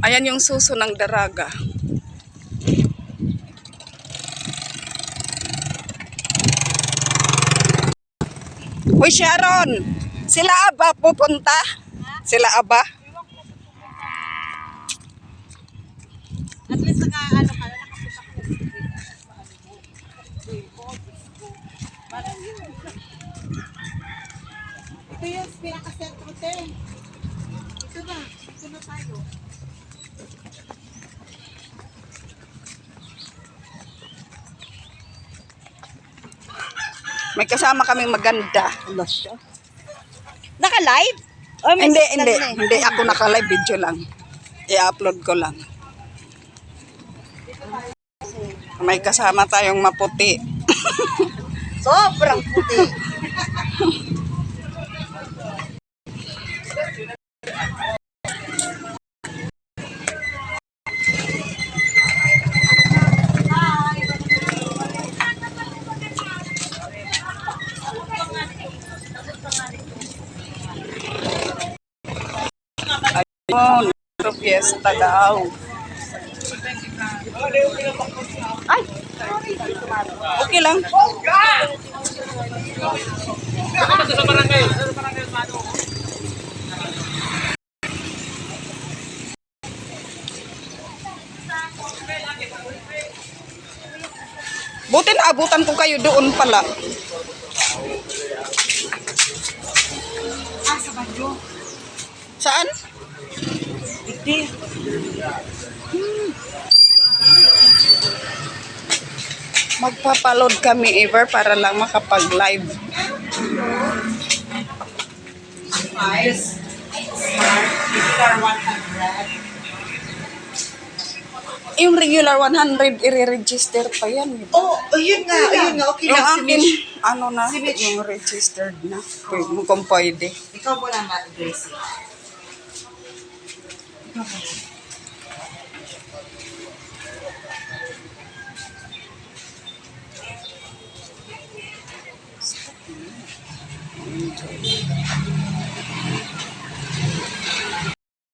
Ayan yung suso ng daraga. Uy, Sharon! Sila Aba pupunta? Sila Aba? At least nakapunta ko. Ito yung pinaka-sentro, te. Ito na tayo. May kasama kaming maganda. Naka-live? Hindi ako naka-live, video lang. I-upload ko lang. May kasama tayong maputi. Sobrang puti. Ayun, ito fiesta daw. Ay! Okay lang. Buti naabutan ko kayo doon pala. Sa Bagyo. Saan? Hindi. Magpapaload kami ever para lang makapag-live. Yung regular 100, i-register pa yan. Yun nga. Okay Yung lang. akin, ano na, Si Mitch. yung registered na. Kung pwede. Ikaw mo lang, Gracie.